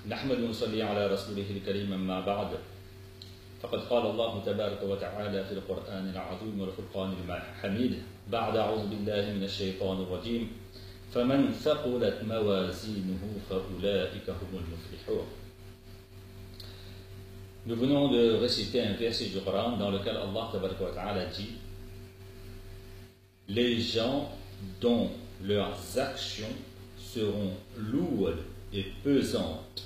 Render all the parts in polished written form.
نحمد ونصلي على رسوله الكريم أما بعد فقد قال الله تبارك وتعالى في القرآن العظيم والفرقان الحميد بعد أعوذ بالله من الشيطان الرجيم فمن ثقلت موازينه فأولئك هم المفلحون. Nous venons de réciter un verset du Coran dans lequel Allah tabaraka wa ta'ala dit: les gens dont leurs actions seront lourdes et pesantes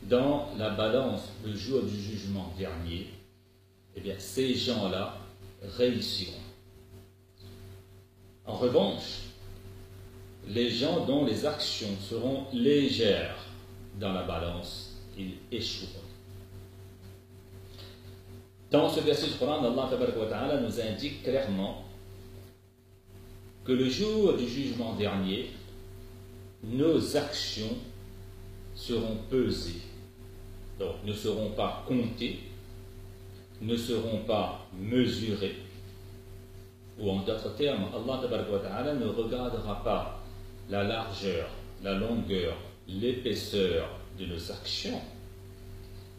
dans la balance le jour du jugement dernier, eh bien ces gens-là réussiront. En revanche, les gens dont les actions seront légères dans la balance, ils échoueront. Dans ce verset du Coran, Allah tabaraka wa ta'ala nous indique clairement que le jour du jugement dernier, nos actions seront pesées, donc ne seront pas comptées, ne seront pas mesurées, ou en d'autres termes, Allah tabaraka wa ta'ala ne regardera pas la largeur, la longueur, l'épaisseur de nos actions,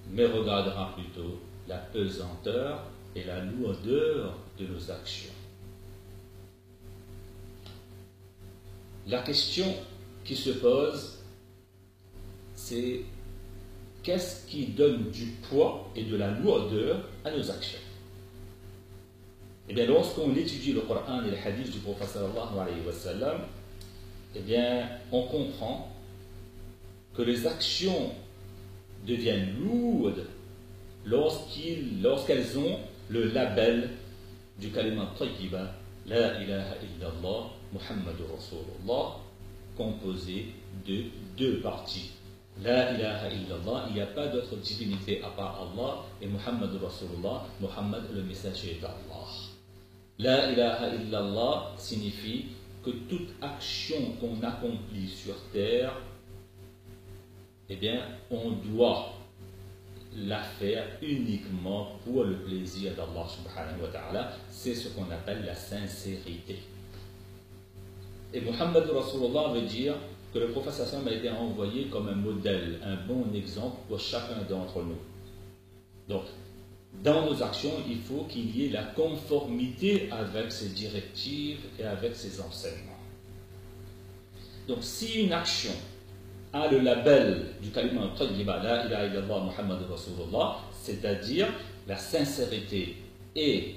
mais regardera plutôt la pesanteur et la lourdeur de nos actions. La question qui se pose, c'est qu'est-ce qui donne du poids et de la lourdeur à nos actions? Eh bien, lorsqu'on étudie le Coran et les hadiths du prophète sallallahu alayhi wa sallam, eh bien, on comprend que les actions deviennent lourdes lorsqu'elles ont le label du kalima tayyiba, la ilaha illallah, Muhammadur Rasulullah, composé de deux parties. La ilaha illallah, il n'y a pas d'autre divinité à part Allah, et Muhammadur Rasulullah, Muhammad le messager d'Allah. La ilaha illallah signifie que toute action qu'on accomplit sur terre, eh bien, on doit la faire uniquement pour le plaisir d'Allah subhanahu wa ta'ala. C'est ce qu'on appelle la sincérité. Et Muhammad Rasulullah veut dire que le prophète sallam a été envoyé comme un modèle, un bon exemple pour chacun d'entre nous. Donc, dans nos actions, il faut qu'il y ait la conformité avec ses directives et avec ses enseignements. Donc, si une action a le label du kalima tayyiba, la ilaha illallah Muhammadur Rasulullah, c'est-à-dire la sincérité et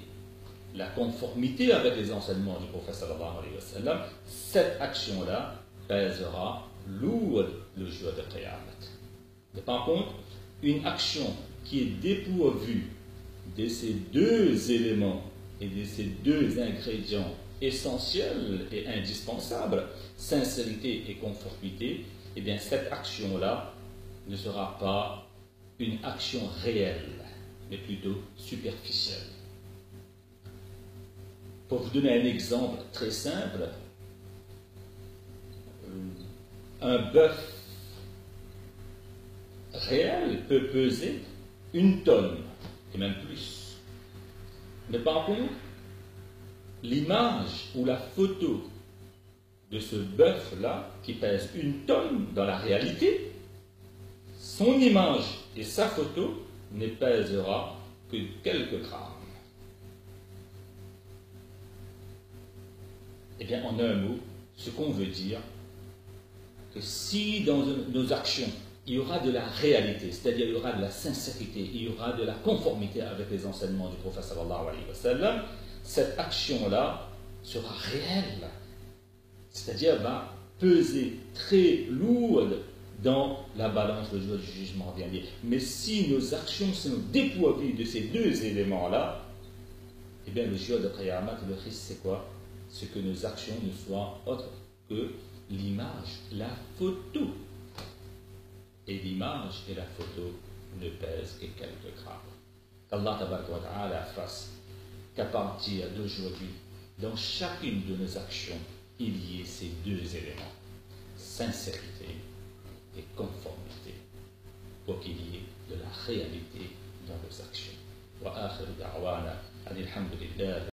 la conformité avec les enseignements du prophète sallallahu alayhi wa sallam, cette action-là pèsera lourd le jour de Qiyamah. Mais par contre, une action qui est dépourvue de ces deux éléments et de ces deux ingrédients essentiels et indispensables, sincérité et conformité, eh bien cette action-là ne sera pas une action réelle, mais plutôt superficielle. Pour vous donner un exemple très simple, un bœuf réel peut peser 1 tonne, et même plus. Mais par contre, l'image ou la photo de ce bœuf-là, qui pèse 1 tonne dans la réalité, son image et sa photo ne pèsera que quelques grammes. Eh bien, en un mot, ce qu'on veut dire, que si dans nos actions, il y aura de la réalité, c'est-à-dire il y aura de la sincérité, il y aura de la conformité avec les enseignements du prophète sallallahu alayhi wa sallam, cette action-là sera réelle, c'est-à-dire va peser très lourde dans la balance le jour du jugement dernier. Mais si nos actions sont dépourvues de ces deux éléments-là, eh bien le jour de Qiyamah, le risque c'est quoi? C'est que nos actions ne soient autres que l'image, la photo. Et l'image et la photo ne pèsent que quelques grammes. Qu'Allah tabaraka wa ta'ala fasse qu'à partir d'aujourd'hui, dans chacune de nos actions, il y ait ces deux éléments, sincérité et conformité, pour qu'il y ait de la réalité dans nos actions. Wa akhiru da'wana alhamdulillah.